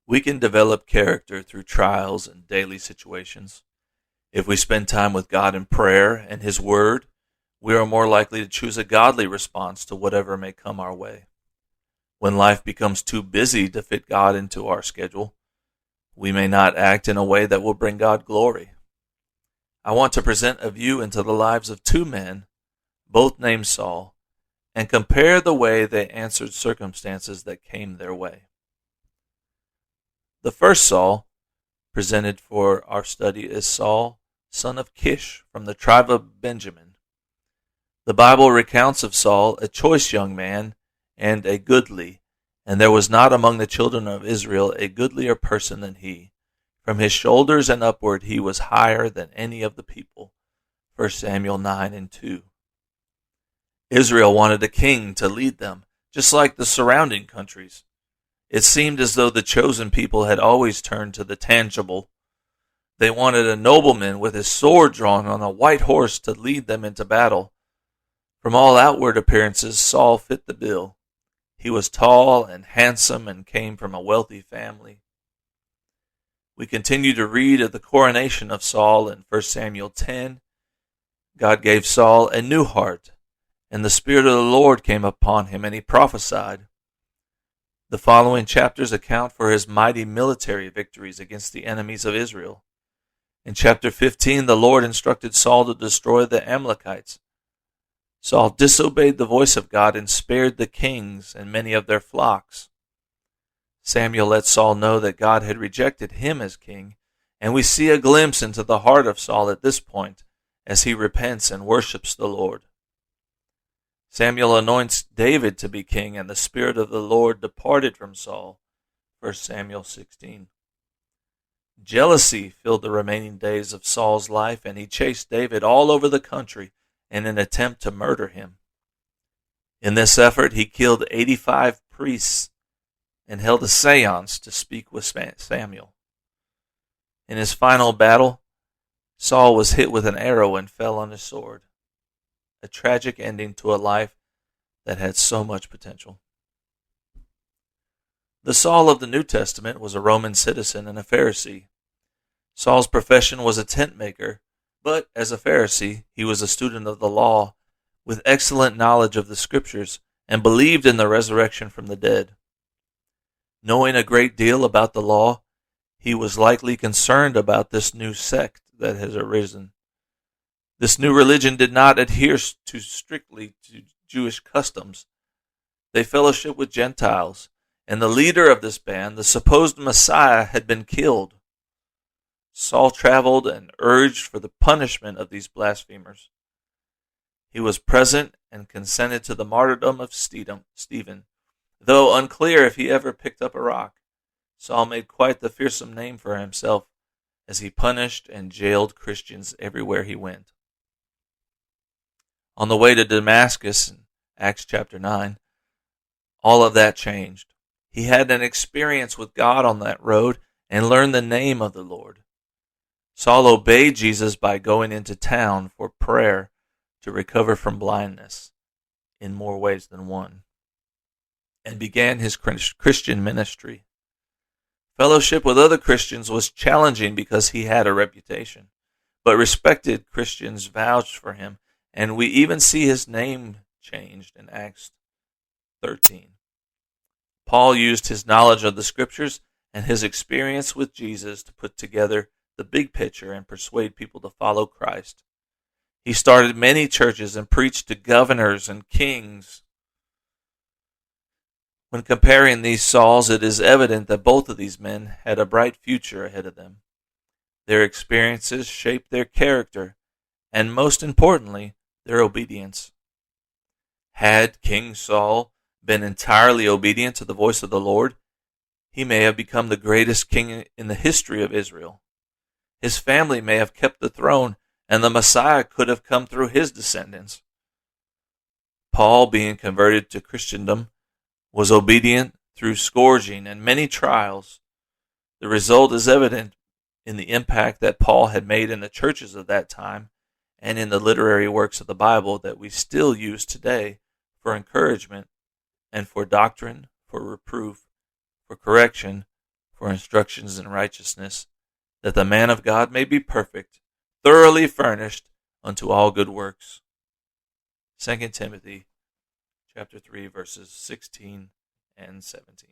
We can develop character through trials and daily situations. If we spend time with God in prayer and His Word, we are more likely to choose a godly response to whatever may come our way. When life becomes too busy to fit God into our schedule, we may not act in a way that will bring God glory. I want to present a view into the lives of two men, both named Saul, and compare the way they answered circumstances that came their way. The first Saul presented for our study is Saul, son of Kish, from the tribe of Benjamin. The Bible recounts of Saul, a choice young man and a goodly, and there was not among the children of Israel a goodlier person than he. From his shoulders and upward he was higher than any of the people. 1 Samuel 9:2. Israel wanted a king to lead them, just like the surrounding countries. It seemed as though the chosen people had always turned to the tangible. They wanted a nobleman with his sword drawn on a white horse to lead them into battle. From all outward appearances, Saul fit the bill. He was tall and handsome and came from a wealthy family. We continue to read of the coronation of Saul in 1 Samuel 10. God gave Saul a new heart, and the Spirit of the Lord came upon him, and he prophesied. The following chapters account for his mighty military victories against the enemies of Israel. In chapter 15, the Lord instructed Saul to destroy the Amalekites. Saul disobeyed the voice of God and spared the kings and many of their flocks. Samuel let Saul know that God had rejected him as king, and we see a glimpse into the heart of Saul at this point as he repents and worships the Lord. Samuel anoints David to be king, and the Spirit of the Lord departed from Saul. 1 Samuel 16. Jealousy filled the remaining days of Saul's life, and he chased David all over the country in an attempt to murder him. In this effort, he killed 85 priests and held a seance to speak with Samuel. In his final battle, Saul was hit with an arrow and fell on his sword. A tragic ending to a life that had so much potential. The Saul of the New Testament was a Roman citizen and a Pharisee. Saul's profession was a tent maker, but as a Pharisee, he was a student of the law with excellent knowledge of the Scriptures and believed in the resurrection from the dead. Knowing a great deal about the law, he was likely concerned about this new sect that has arisen. This new religion did not adhere too strictly to Jewish customs. They fellowshiped with Gentiles, and the leader of this band, the supposed Messiah, had been killed. Saul traveled and urged for the punishment of these blasphemers. He was present and consented to the martyrdom of Stephen. Though unclear if he ever picked up a rock, Saul made quite the fearsome name for himself as he punished and jailed Christians everywhere he went. On the way to Damascus in Acts chapter 9, all of that changed. He had an experience with God on that road and learned the name of the Lord. Saul obeyed Jesus by going into town for prayer to recover from blindness in more ways than one, and began his Christian ministry. Fellowship with other Christians was challenging because he had a reputation, but respected Christians vouched for him, and we even see his name changed in Acts 13. Paul used his knowledge of the Scriptures and his experience with Jesus to put together the big picture and persuade people to follow Christ. He started many churches and preached to governors and kings. When comparing these Sauls, it is evident that both of these men had a bright future ahead of them. Their experiences shaped their character, and most importantly, their obedience. Had King Saul been entirely obedient to the voice of the Lord, he may have become the greatest king in the history of Israel. His family may have kept the throne, and the Messiah could have come through his descendants. Paul, being converted to Christendom, was obedient through scourging and many trials. The result is evident in the impact that Paul had made in the churches of that time and in the literary works of the Bible that we still use today for encouragement and for doctrine, for reproof, for correction, for instructions in righteousness, that the man of God may be perfect, thoroughly furnished unto all good works. 2 Timothy chapter 3, verses 16 and 17.